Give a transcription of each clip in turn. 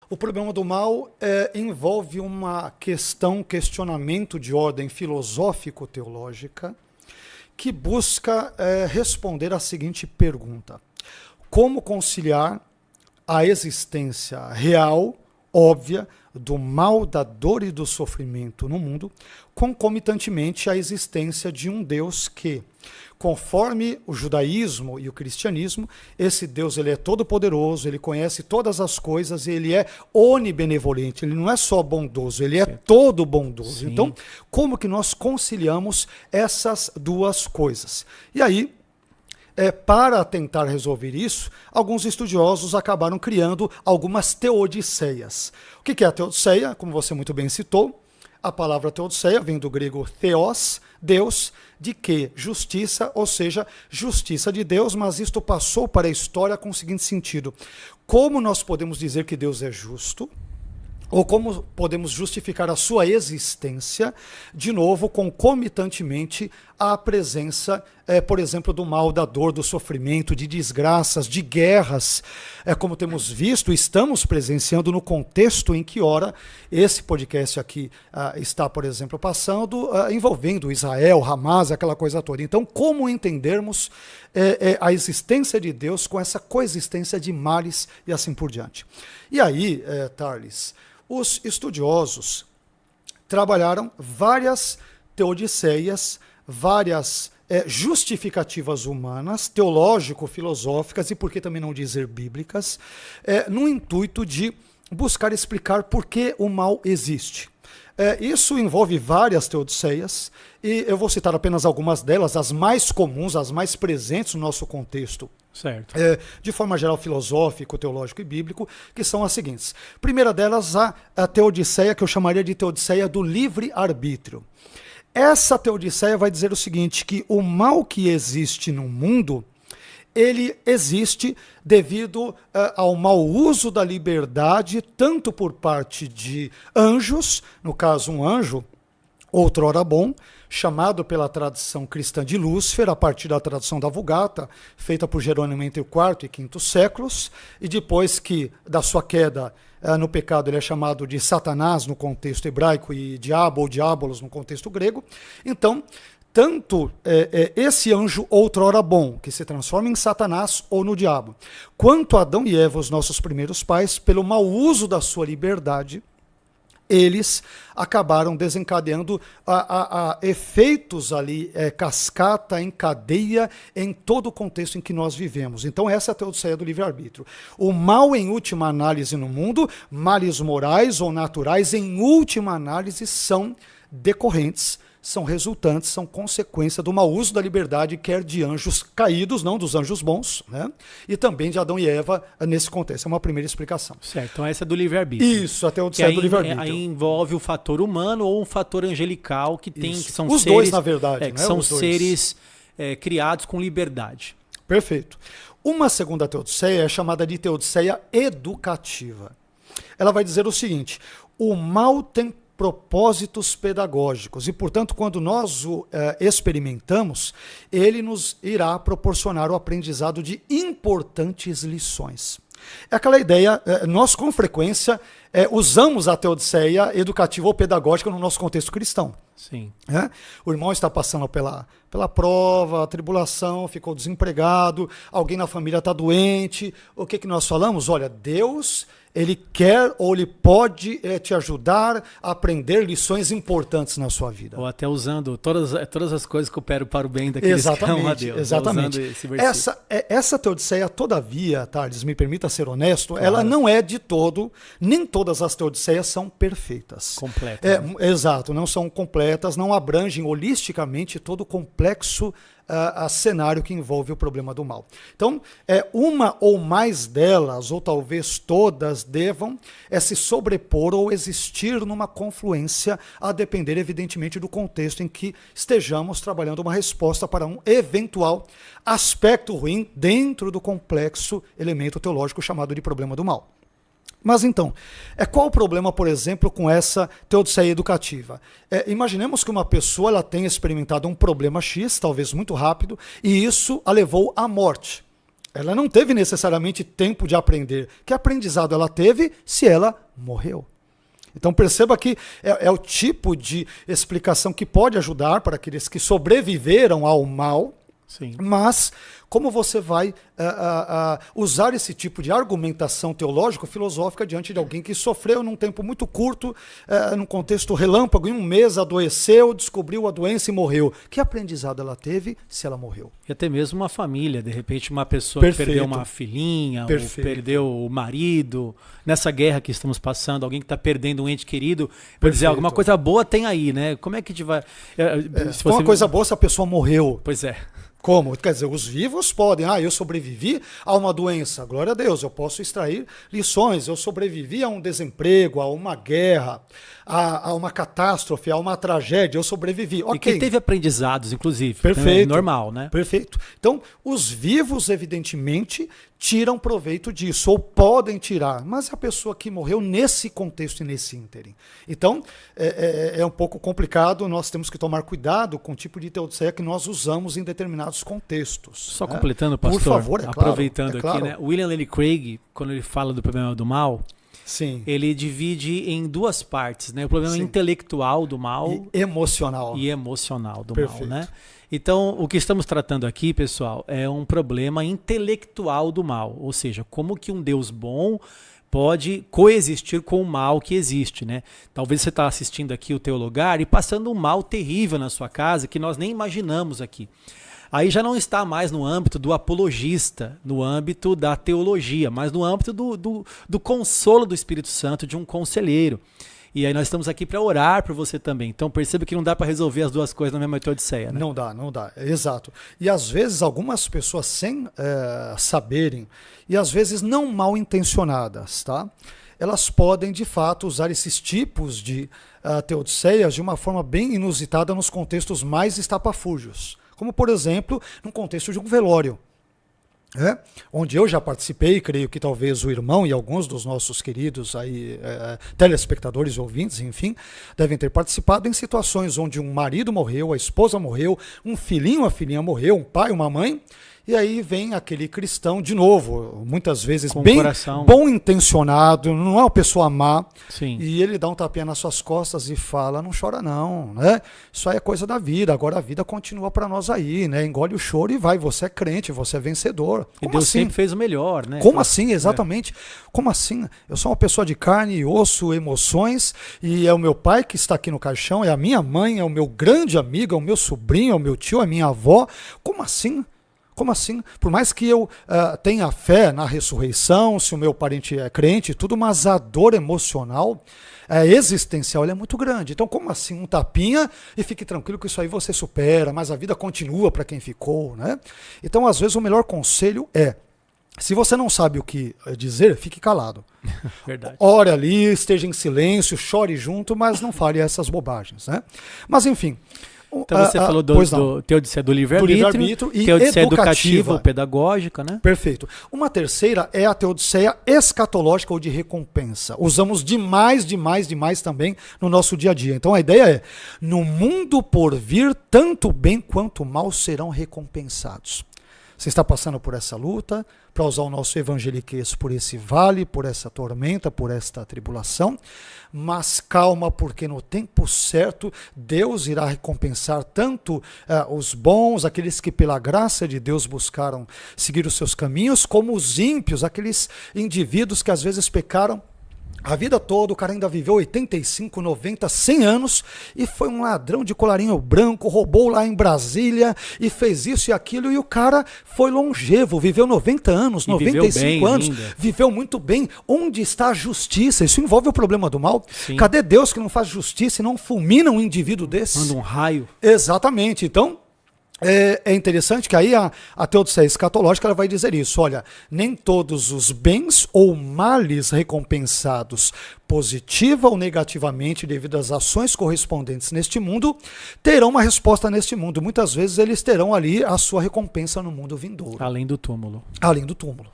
O problema do mal envolve uma questionamento de ordem filosófico-teológica que busca responder à seguinte pergunta: como conciliar a existência real, óbvia, do mal, da dor e do sofrimento no mundo, concomitantemente à existência de um Deus que, conforme o judaísmo e o cristianismo, esse Deus ele é todo-poderoso, ele conhece todas as coisas e ele é onibenevolente, ele não é só bondoso, ele é todo bondoso. Sim. Então, como que nós conciliamos essas duas coisas? E aí, para tentar resolver isso, alguns estudiosos acabaram criando algumas teodiceias. O que é a teodiceia? Como você muito bem citou, a palavra teodiceia vem do grego theos, Deus, de que? Justiça, ou seja, justiça de Deus, mas isto passou para a história com o seguinte sentido: como nós podemos dizer que Deus é justo? Ou como podemos justificar a sua existência, de novo, concomitantemente à presença, por exemplo, do mal, da dor, do sofrimento, de desgraças, de guerras, como temos visto, estamos presenciando no contexto em que, ora, esse podcast aqui está, por exemplo, passando, envolvendo Israel, Hamas, aquela coisa toda. Então, como entendermos a existência de Deus com essa coexistência de males e assim por diante? E aí, Tarlis, os estudiosos trabalharam várias teodiceias, várias justificativas humanas, teológico-filosóficas e, por que também não dizer bíblicas, no intuito de buscar explicar por que o mal existe. Isso envolve várias teodiceias, e eu vou citar apenas algumas delas, as mais comuns, as mais presentes no nosso contexto. Certo. De forma geral, filosófico, teológico e bíblico, que são as seguintes. Primeira delas, a teodiceia, que eu chamaria de teodiceia do livre-arbítrio. Essa teodiceia vai dizer o seguinte, que o mal que existe no mundo, ele existe devido ao mau uso da liberdade, tanto por parte de anjos, no caso um anjo, outrora bom, chamado pela tradição cristã de Lúcifer, a partir da tradução da Vulgata, feita por Jerônimo entre o IV e V séculos, e depois que da sua queda no pecado ele é chamado de Satanás no contexto hebraico e diabo ou diabolos no contexto grego. Então, tanto esse anjo outrora bom, que se transforma em Satanás ou no diabo, quanto Adão e Eva, os nossos primeiros pais, pelo mau uso da sua liberdade, eles acabaram desencadeando efeitos ali, cascata, em cadeia, em todo o contexto em que nós vivemos. Então essa é a teodiceia do livre-arbítrio. O mal, em última análise no mundo, males morais ou naturais, em última análise, são decorrentes, são resultantes, são consequência do mau uso da liberdade, quer de anjos caídos, não dos anjos bons, né? E também de Adão e Eva nesse contexto. É uma primeira explicação. Certo, então essa é do livre-arbítrio. Isso, até o do livre-arbítrio. Aí envolve o fator humano ou um fator angelical que tem, que são os seres, dois, na verdade, que são seres criados com liberdade. Perfeito. Uma segunda teodiceia é chamada de teodiceia educativa. Ela vai dizer o seguinte: o mal tem propósitos pedagógicos e, portanto, quando nós o experimentamos, ele nos irá proporcionar o aprendizado de importantes lições. É aquela ideia, nós com frequência usamos a teodiceia educativa ou pedagógica no nosso contexto cristão. Sim. O irmão está passando pela prova, a tribulação, ficou desempregado, alguém na família está doente. O que nós falamos? Olha, Deus, ele quer ou ele pode te ajudar a aprender lições importantes na sua vida. Ou até usando todas as coisas que operam para o bem daqueles que amam a Deus. Exatamente. Esse versículo. Essa teodiceia, todavia, Tardes, me permita ser honesto, claro, ela não é de todo, nem todas as teodiceias são perfeitas. Completas. Né? Exato, não são completas, não abrangem holisticamente todo o complexo cenário que envolve o problema do mal. Então, uma ou mais delas, ou talvez todas, devam se sobrepor ou existir numa confluência, a depender, evidentemente, do contexto em que estejamos trabalhando uma resposta para um eventual aspecto ruim dentro do complexo elemento teológico chamado de problema do mal. Mas então, qual o problema, por exemplo, com essa teodiceia educativa? Imaginemos que uma pessoa ela tenha experimentado um problema X, talvez muito rápido, e isso a levou à morte. Ela não teve necessariamente tempo de aprender. Que aprendizado ela teve se ela morreu? Então perceba que é o tipo de explicação que pode ajudar para aqueles que sobreviveram ao mal. Sim. Mas como você vai usar esse tipo de argumentação teológico-filosófica diante de alguém que sofreu num tempo muito curto, num contexto relâmpago, em um mês adoeceu, descobriu a doença e morreu? Que aprendizado ela teve se ela morreu? E até mesmo uma família, de repente uma pessoa que perdeu uma filhinha, ou perdeu o marido, nessa guerra que estamos passando, alguém que está perdendo um ente querido, por dizer, alguma coisa boa tem aí, né? Como é que a gente vai... Uma coisa boa se a pessoa morreu. Pois é. Como? Quer dizer, os vivos podem. Eu sobrevivi a uma doença. Glória a Deus, eu posso extrair lições. Eu sobrevivi a um desemprego, a uma guerra, a uma catástrofe, a uma tragédia. Eu sobrevivi. E quem teve aprendizados, inclusive. Perfeito. Normal, né? Perfeito. Então, os vivos, evidentemente, tiram proveito disso, ou podem tirar. Mas a pessoa que morreu nesse contexto e nesse ínterim. Então, é um pouco complicado. Nós temos que tomar cuidado com o tipo de teodiceia que nós usamos em determinados contextos. Só completando, pastor, por favor, aproveitando aqui, né? William Lane Craig, quando ele fala do problema do mal, sim, ele divide em duas partes, né? O problema intelectual do mal e emocional do Perfeito. mal, né? Então, o que estamos tratando aqui, pessoal, é um problema intelectual do mal, ou seja, como que um Deus bom pode coexistir com o mal que existe, né? Talvez você está assistindo aqui o Teologar e passando um mal terrível na sua casa que nós nem imaginamos aqui. Aí já não está mais no âmbito do apologista, no âmbito da teologia, mas no âmbito do consolo do Espírito Santo, de um conselheiro. E aí nós estamos aqui para orar por você também. Então perceba que não dá para resolver as duas coisas na mesma teodiceia, né? Não dá, exato. E às vezes algumas pessoas sem saberem, e às vezes não mal intencionadas, tá? Elas podem de fato usar esses tipos de teodiceias de uma forma bem inusitada nos contextos mais estapafúrdios. Como, por exemplo, no contexto de um velório. Onde eu já participei, creio que talvez o irmão e alguns dos nossos queridos aí, telespectadores e ouvintes, enfim, devem ter participado em situações onde um marido morreu, a esposa morreu, um filhinho, a filhinha morreu, um pai, uma mãe, e aí vem aquele cristão de novo, muitas vezes com bem coração bom intencionado, não é uma pessoa má, sim, e ele dá um tapinha nas suas costas e fala, não chora não, né? Isso aí é coisa da vida, agora a vida continua para nós aí, né? Engole o choro e vai, você é crente, você é vencedor. E Deus sempre fez o melhor, né? Como assim? Exatamente. Como assim? Eu sou uma pessoa de carne e osso, emoções, e é o meu pai que está aqui no caixão, é a minha mãe, é o meu grande amigo, é o meu sobrinho, é o meu tio, é a minha avó. Como assim? Como assim? Por mais que eu tenha fé na ressurreição, se o meu parente é crente, tudo, mas a dor emocional, existencial, ela é muito grande. Então, como assim? Um tapinha e fique tranquilo que isso aí você supera, mas a vida continua para quem ficou, né? Então, às vezes, o melhor conselho se você não sabe o que dizer, fique calado. Verdade. Ore ali, esteja em silêncio, chore junto, mas não fale essas bobagens, né? Mas, enfim... Então você falou do teodiceia do livre-arbítrio e teodiceia educativa ou pedagógica, né? Perfeito. Uma terceira é a teodiceia escatológica ou de recompensa. Usamos demais também no nosso dia a dia. Então a ideia é, no mundo por vir, tanto bem quanto mal serão recompensados. Você está passando por essa luta, para usar o nosso evangeliquez, por esse vale, por essa tormenta, por esta tribulação, mas calma, porque no tempo certo Deus irá recompensar tanto os bons, aqueles que pela graça de Deus buscaram seguir os seus caminhos, como os ímpios, aqueles indivíduos que às vezes pecaram a vida toda. O cara ainda viveu 85, 90, 100 anos e foi um ladrão de colarinho branco, roubou lá em Brasília e fez isso e aquilo, e o cara foi longevo, viveu 90 anos, 95 anos, viveu muito bem. Onde está a justiça? Isso envolve o problema do mal. Sim. Cadê Deus que não faz justiça e não fulmina um indivíduo desse? Manda um raio. Exatamente. Então, é interessante que aí a teodiceia escatológica ela vai dizer isso, olha, nem todos os bens ou males recompensados positiva ou negativamente devido às ações correspondentes neste mundo terão uma resposta neste mundo. Muitas vezes eles terão ali a sua recompensa no mundo vindouro. Além do túmulo. Além do túmulo.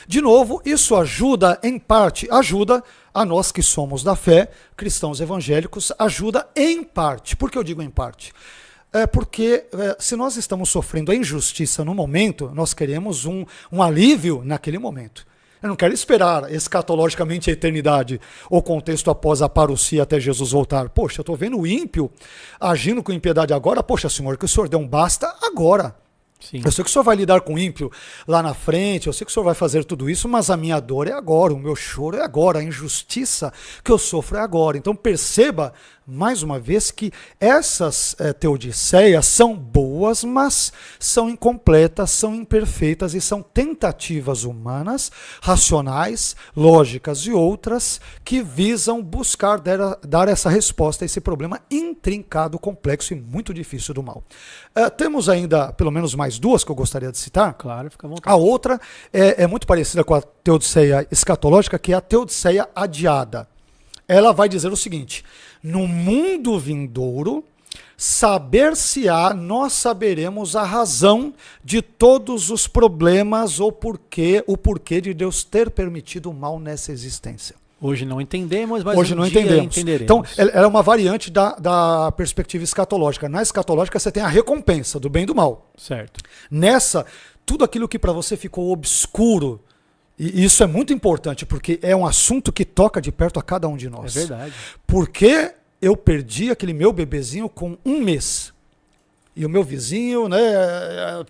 De novo, isso ajuda, em parte, ajuda a nós que somos da fé, cristãos evangélicos, ajuda em parte. Por que eu digo em parte? Porque se nós estamos sofrendo a injustiça no momento, nós queremos um alívio naquele momento. Eu não quero esperar escatologicamente a eternidade, o contexto após a parousia até Jesus voltar. Poxa, eu estou vendo o ímpio agindo com impiedade agora. Poxa, Senhor, que o Senhor dê um basta agora. Sim. Eu sei que o Senhor vai lidar com o ímpio lá na frente, eu sei que o Senhor vai fazer tudo isso, mas a minha dor é agora, o meu choro é agora, a injustiça que eu sofro é agora. Então perceba, mais uma vez, que essas teodiceias são boas, mas são incompletas, são imperfeitas e são tentativas humanas, racionais, lógicas e outras que visam buscar dar essa resposta a esse problema intrincado, complexo e muito difícil do mal. Temos ainda pelo menos mais duas que eu gostaria de citar. Claro, fica à vontade. A outra é muito parecida com a teodiceia escatológica, que é a teodiceia adiada. Ela vai dizer o seguinte: no mundo vindouro, saber-se-á, nós saberemos a razão de todos os problemas, o porquê de Deus ter permitido o mal nessa existência. Hoje não entendemos, mas Hoje um não dia entendemos. entenderemos. Então, ela é uma variante da perspectiva escatológica. Na escatológica, você tem a recompensa do bem e do mal. Certo. Nessa, tudo aquilo que para você ficou obscuro, e isso é muito importante, porque é um assunto que toca de perto a cada um de nós. É verdade. Porque eu perdi aquele meu bebezinho com 1 mês. E o meu vizinho, né,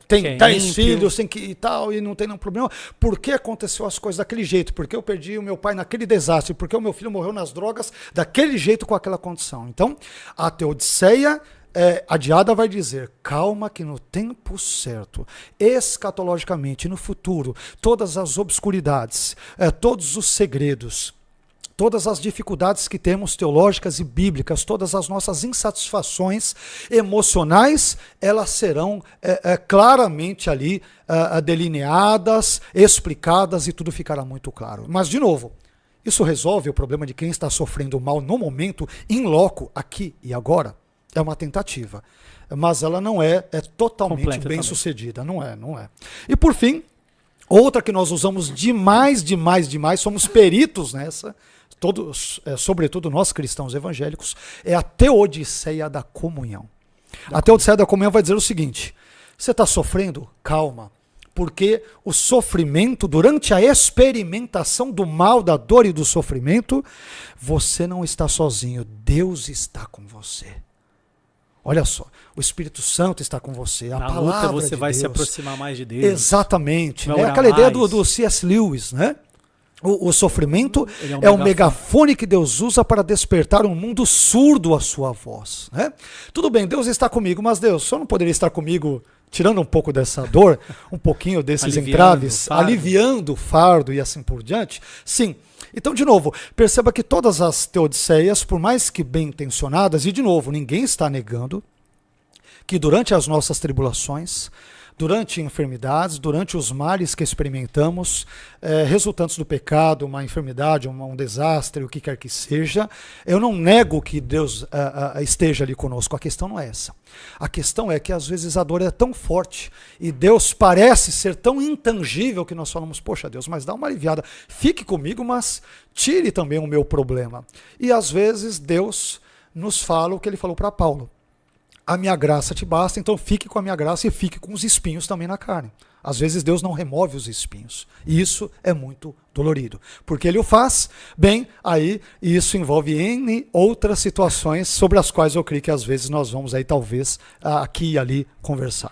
tem 10 filhos, tem que e tal, e não tem nenhum problema. Por que aconteceu as coisas daquele jeito? Por que eu perdi o meu pai naquele desastre? Por que o meu filho morreu nas drogas daquele jeito, com aquela condição? Então, a teodiceia adiada vai dizer: calma, que no tempo certo, escatologicamente, no futuro, todas as obscuridades, todos os segredos, todas as dificuldades que temos teológicas e bíblicas, todas as nossas insatisfações emocionais, elas serão claramente ali delineadas, explicadas, e tudo ficará muito claro. Mas, de novo, isso resolve o problema de quem está sofrendo mal no momento, in loco, aqui e agora? É uma tentativa, mas ela não é totalmente completa bem também. sucedida, não é. E por fim, outra que nós usamos demais, somos peritos nessa, sobretudo nós cristãos evangélicos, é a teodiceia da comunhão. A teodiceia da comunhão vai dizer o seguinte: você está sofrendo? Calma. Porque o sofrimento, durante a experimentação do mal, da dor e do sofrimento, você não está sozinho, Deus está com você. Olha só, o Espírito Santo está com você, a palavra luta você de vai Deus. se aproximar mais de Deus. Exatamente, vai né? orar Aquela ideia mais. do C.S. Lewis, né? O sofrimento Ele é um megafone que Deus usa para despertar um mundo surdo à sua voz, né? Tudo bem, Deus está comigo, mas Deus só não poderia estar comigo tirando um pouco dessa dor, um pouquinho desses entraves, aliviando o fardo e assim por diante? Sim. Então, de novo, perceba que todas as teodiceias, por mais que bem intencionadas, e de novo, ninguém está negando que durante as nossas tribulações, durante enfermidades, durante os males que experimentamos, resultantes do pecado, uma enfermidade, um desastre, o que quer que seja, eu não nego que Deus esteja ali conosco. A questão não é essa. A questão é que às vezes a dor é tão forte e Deus parece ser tão intangível que nós falamos: poxa Deus, mas dá uma aliviada, fique comigo, mas tire também o meu problema. E às vezes Deus nos fala o que ele falou para Paulo: a minha graça te basta, então fique com a minha graça e fique com os espinhos também na carne. Às vezes Deus não remove os espinhos. E isso é muito dolorido. Porque Ele o faz, bem, aí isso envolve N outras situações sobre as quais eu creio que às vezes nós vamos aí talvez aqui e ali conversar.